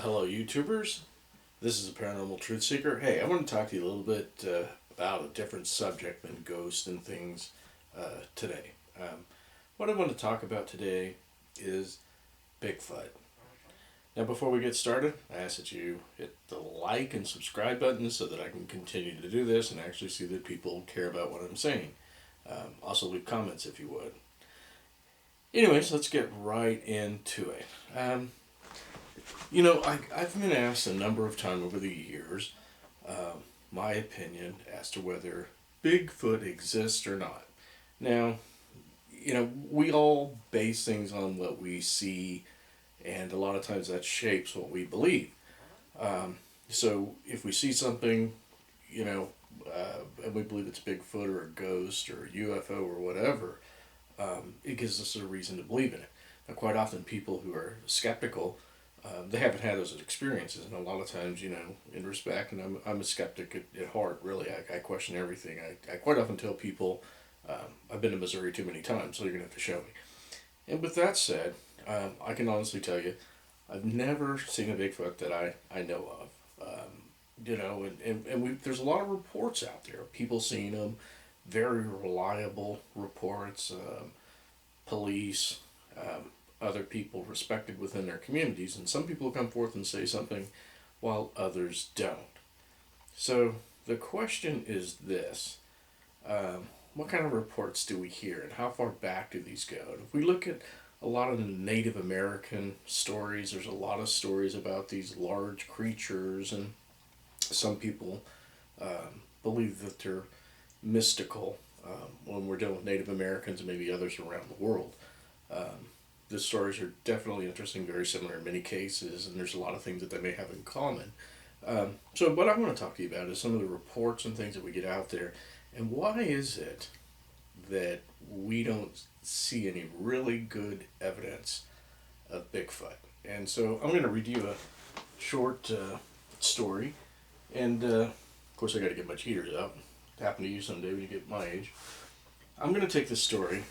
Hello, YouTubers. This is a Paranormal Truth Seeker. Hey, I want to talk to you a little bit about a different subject than ghosts and things today. What I want to talk about today is Bigfoot. Now, before we get started, I ask that you hit the like and subscribe button so that I can continue to do this and actually see that people care about what I'm saying. Also, leave comments if you would. Anyways, let's get right into it. I've been asked a number of times over the years my opinion as to whether Bigfoot exists or not. Now, we all base things on what we see, and a lot of times that shapes what we believe. So if we see something, and we believe it's Bigfoot or a ghost or a UFO or whatever, it gives us a reason to believe in it. Now, quite often, people who are skeptical, they haven't had those experiences, and a lot of times, in respect, and I'm a skeptic at heart, really. I question everything. I quite often tell people, I've been to Missouri too many times, so you're going to have to show me. And with that said, I can honestly tell you, I've never seen a Bigfoot that I know of. There's a lot of reports out there of people seeing them, very reliable reports, police, other people respected within their communities, and some people come forth and say something while others don't. So the question is this: what kind of reports do we hear, and how far back do these go? And if we look at a lot of the Native American stories, there's a lot of stories about these large creatures, and some people believe that they're mystical when we're dealing with Native Americans and maybe others around the world. The stories are definitely interesting, very similar in many cases, and there's a lot of things that they may have in common. So what I want to talk to you about is some of the reports and things that we get out there, and why is it that we don't see any really good evidence of Bigfoot? And so I'm going to read you a short story, and of course I got to get my cheaters out. Happen to you someday when you get my age. I'm going to take this story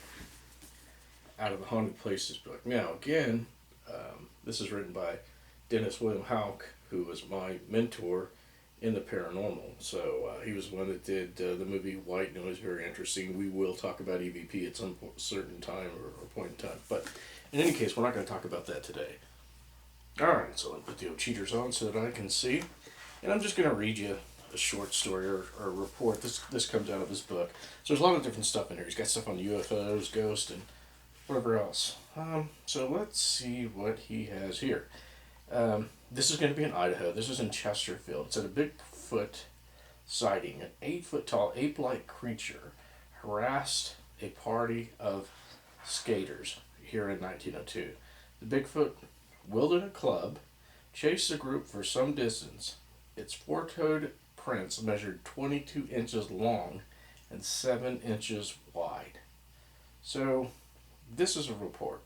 out of the Haunted Places book. Now, again, this is written by Dennis William Houck, who was my mentor in the paranormal. So he was the one that did the movie White Noise, very interesting. We will talk about EVP at some certain time or point in time. But in any case, we're not going to talk about that today. Alright, so I'll put the old cheaters on so that I can see. And I'm just going to read you a short story or a report. This comes out of his book. So there's a lot of different stuff in here. He's got stuff on UFOs, ghosts, and whatever else. So let's see what he has here. This is going to be in Idaho. This is in Chesterfield. It's at a Bigfoot sighting. An 8-foot tall ape-like creature harassed a party of skaters here in 1902. The Bigfoot wielded a club, chased the group for some distance. Its four-toed prints measured 22 inches long and 7 inches wide. So this is a report.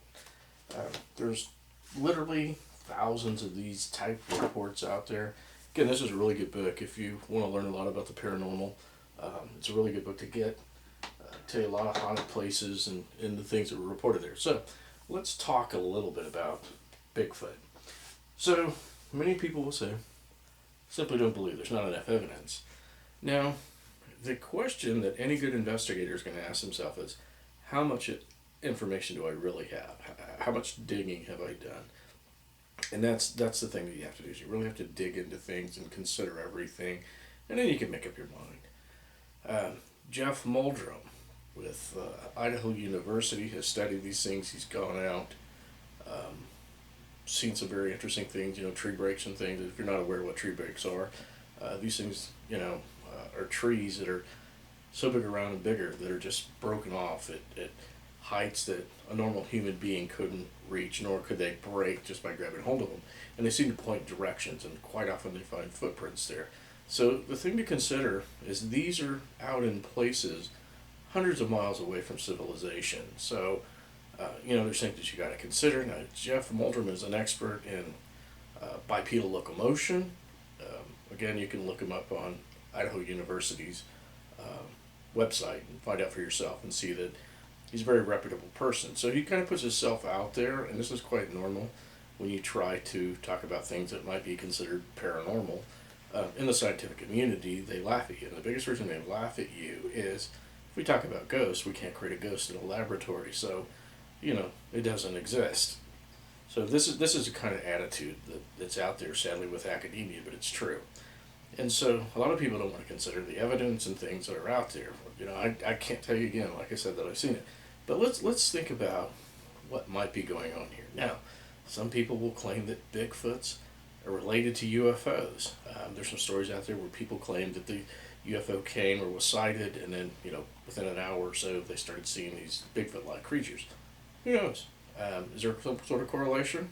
There's literally thousands of these type of reports out there. Again, this is a really good book if you want to learn a lot about the paranormal. It's a really good book to get. Tell you a lot of haunted places and the things that were reported there. So let's talk a little bit about Bigfoot. So many people will say, simply don't believe there's not enough evidence. Now, the question that any good investigator is going to ask himself is, how much information do I really have? How much digging have I done? And that's the thing that you have to do, is you really have to dig into things and consider everything, and then you can make up your mind. Jeff Muldrum with Idaho University has studied these things. He's gone out, seen some very interesting things, tree breaks and things. If you're not aware of what tree breaks are, these things, are trees that are so big around and bigger that are just broken off at heights that a normal human being couldn't reach, nor could they break just by grabbing hold of them. And they seem to point directions, and quite often they find footprints there. So the thing to consider is these are out in places hundreds of miles away from civilization. So, there's things that you got to consider. Now, Jeff Muldrum is an expert in bipedal locomotion. Again, you can look him up on Idaho University's website and find out for yourself and see that he's a very reputable person. So he kind of puts himself out there, and this is quite normal. when you try to talk about things that might be considered paranormal. In the scientific community, they laugh at you. And the biggest reason they laugh at you is if we talk about ghosts, we can't create a ghost in a laboratory. So, it doesn't exist. So this is a kind of attitude that's out there, sadly, with academia, but it's true. And so a lot of people don't want to consider the evidence and things that are out there. I can't tell you again, like I said, that I've seen it. But let's think about what might be going on here. Now, some people will claim that Bigfoots are related to UFOs. There's some stories out there where people claim that the UFO came or was sighted, and then, within an hour or so, they started seeing these Bigfoot-like creatures. Who knows? Is there some sort of correlation?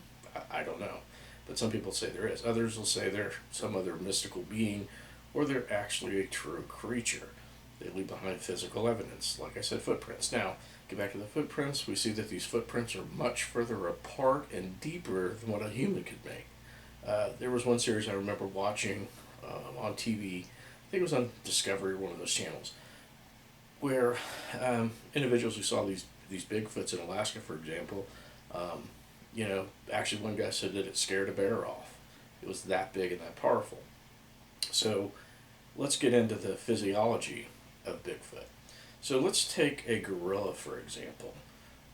I don't know. But some people say there is. Others will say they're some other mystical being, or they're actually a true creature. They leave behind physical evidence. Like I said, footprints. Now, get back to the footprints. We see that these footprints are much further apart and deeper than what a human could make. There was one series I remember watching on TV. I think it was on Discovery or one of those channels, where individuals who saw these Bigfoots in Alaska, for example, actually one guy said that it scared a bear off. It was that big and that powerful. So let's get into the physiology of Bigfoot. So let's take a gorilla, for example.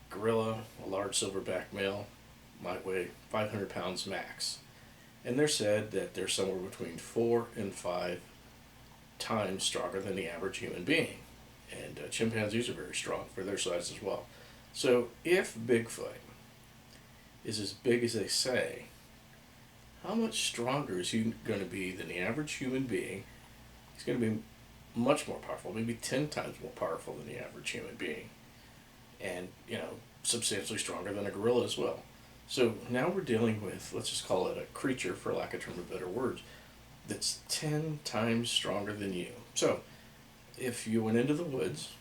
Gorilla, a large silverback male, might weigh 500 pounds max. And they're said that they're somewhere between 4 and 5 times stronger than the average human being. And chimpanzees are very strong for their size as well. So if Bigfoot is as big as they say, how much stronger is he going to be than the average human being? He's going to be much more powerful, maybe 10 times more powerful than the average human being. And, substantially stronger than a gorilla as well. So now we're dealing with, let's just call it a creature, for lack of term of better words, that's 10 times stronger than you. So if you went into the woods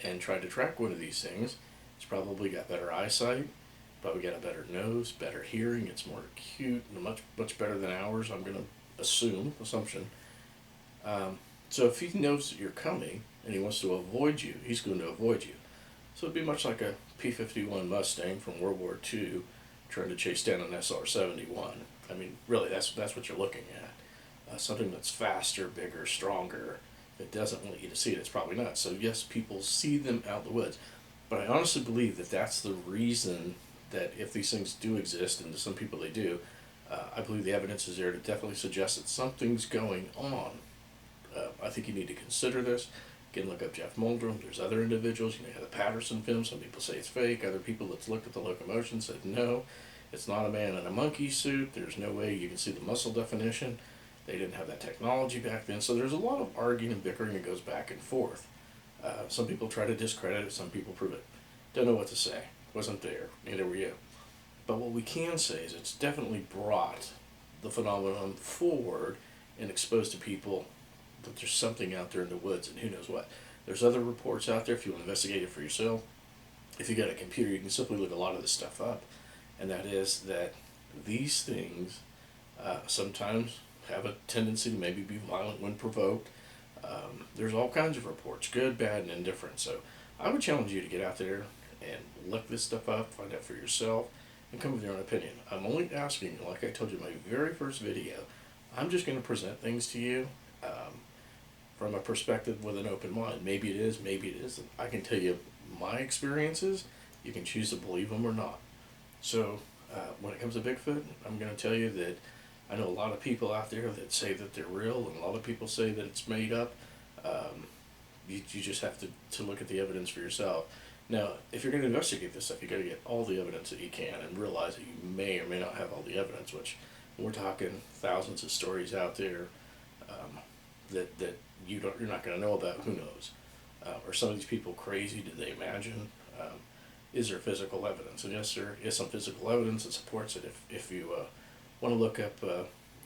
and tried to track one of these things, it's probably got better eyesight, probably got a better nose, better hearing, it's more acute, and much better than ours, I'm going to assumption. So if he knows that you're coming and he wants to avoid you, he's going to avoid you. So it'd be much like a P-51 Mustang from World War II trying to chase down an SR-71. I mean, really, that's what you're looking at. Something that's faster, bigger, stronger. If it doesn't want you to see it, it's probably not. So yes, people see them out in the woods. But I honestly believe that that's the reason that if these things do exist, and to some people they do, I believe the evidence is there to definitely suggest that something's going on. I think you need to consider this. You can look up Jeff Moldrum. There's other individuals. You have the Patterson film. Some people say it's fake. Other people that's looked at the locomotion said no, it's not a man in a monkey suit. There's no way you can see the muscle definition. They didn't have that technology back then. So there's a lot of arguing and bickering that goes back and forth. Some people try to discredit it. Some people prove it. Don't know what to say. Wasn't there. Neither were you. But what we can say is it's definitely brought the phenomenon forward and exposed to people that there's something out there in the woods, and who knows what. There's other reports out there if you want to investigate it for yourself. If you got a computer, you can simply look a lot of this stuff up, and that is that these things sometimes have a tendency to maybe be violent when provoked. There's all kinds of reports, good, bad, and indifferent. So I would challenge you to get out there and look this stuff up, find out for yourself, and come with your own opinion. I'm only asking you, like I told you in my very first video, I'm just going to present things to you from a perspective with an open mind. Maybe it is, maybe it isn't. I can tell you my experiences. You can choose to believe them or not. So when it comes to Bigfoot, I'm going to tell you that I know a lot of people out there that say that they're real, and a lot of people say that it's made up. You just have to look at the evidence for yourself. Now, if you're going to investigate this stuff, you got to get all the evidence that you can and realize that you may or may not have all the evidence, which we're talking thousands of stories out there that you're not going to know about. Who knows? Are some of these people crazy? Did they imagine? Is there physical evidence? And yes, there is some physical evidence that supports it. If you want to look up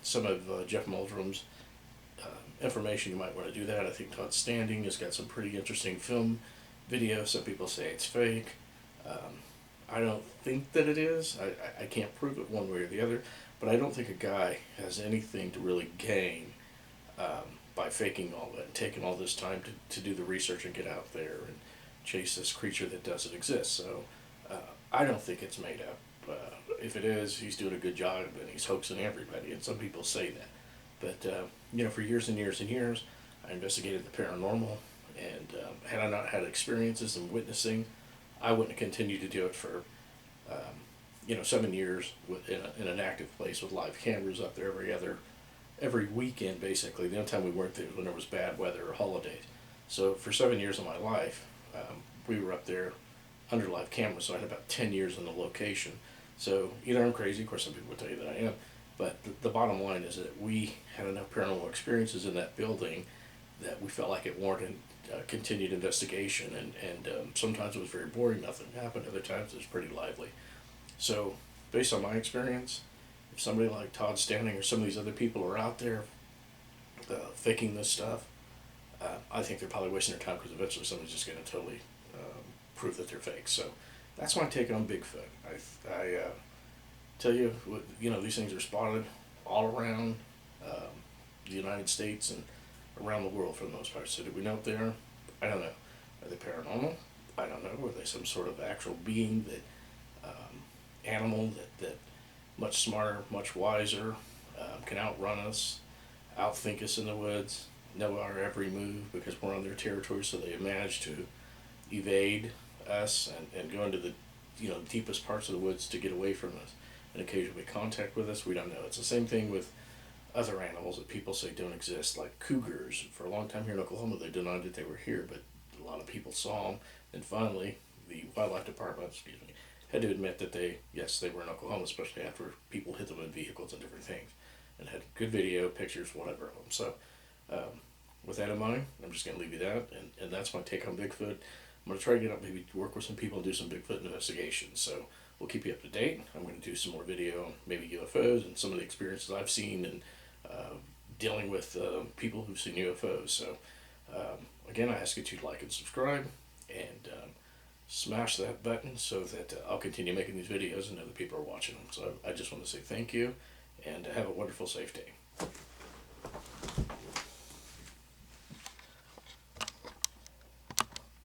some of Jeff Moldrum's information, you might want to do that. I think Todd Standing has got some pretty interesting film videos. Some people say it's fake. I don't think that it is. I can't prove it one way or the other, but I don't think a guy has anything to really gain by faking all that and taking all this time to do the research and get out there and chase this creature that doesn't exist. So I don't think it's made up. if it is, he's doing a good job and he's hoaxing everybody. And some people say that. But, for years and years and years, I investigated the paranormal. And had I not had experiences in witnessing, I wouldn't have continued to do it for, 7 years in an active place with live cameras up there every weekend, basically. The only time we weren't there was when there was bad weather or holidays. So for 7 years of my life, we were up there under live cameras, so I had about 10 years in the location. So either I'm crazy, of course some people would tell you that I am, but the bottom line is that we had enough paranormal experiences in that building that we felt like it warranted continued investigation, and sometimes it was very boring, nothing happened, other times it was pretty lively. So based on my experience, if somebody like Todd Standing or some of these other people are out there faking this stuff, I think they're probably wasting their time, because eventually somebody's just going to totally prove that they're fake. So that's my take on Bigfoot. I tell you, these things are spotted all around the United States and around the world for the most part. So do we know if they are? I don't know. Are they paranormal? I don't know. Are they some sort of actual being, that animal that much smarter, much wiser, can outrun us, outthink us in the woods, know our every move because we're on their territory, so they manage to evade us and go into the deepest parts of the woods to get away from us and occasionally make contact with us? We don't know. It's the same thing with other animals that people say don't exist, like cougars. For a long time here in Oklahoma, they denied that they were here, but a lot of people saw them, and finally the wildlife department, had to admit that they were in Oklahoma, especially after people hit them in vehicles and different things, and had good video, pictures, whatever of them. So with that in mind, I'm just going to leave you that, and that's my take on Bigfoot. I'm going to try to get up, maybe work with some people and do some Bigfoot investigations. So we'll keep you up to date. I'm going to do some more video on maybe UFOs and some of the experiences I've seen, and dealing with people who've seen UFOs. So again, I ask you to like and subscribe, and smash that button so that I'll continue making these videos and other people are watching them. So I just want to say thank you, and have a wonderful, safe day.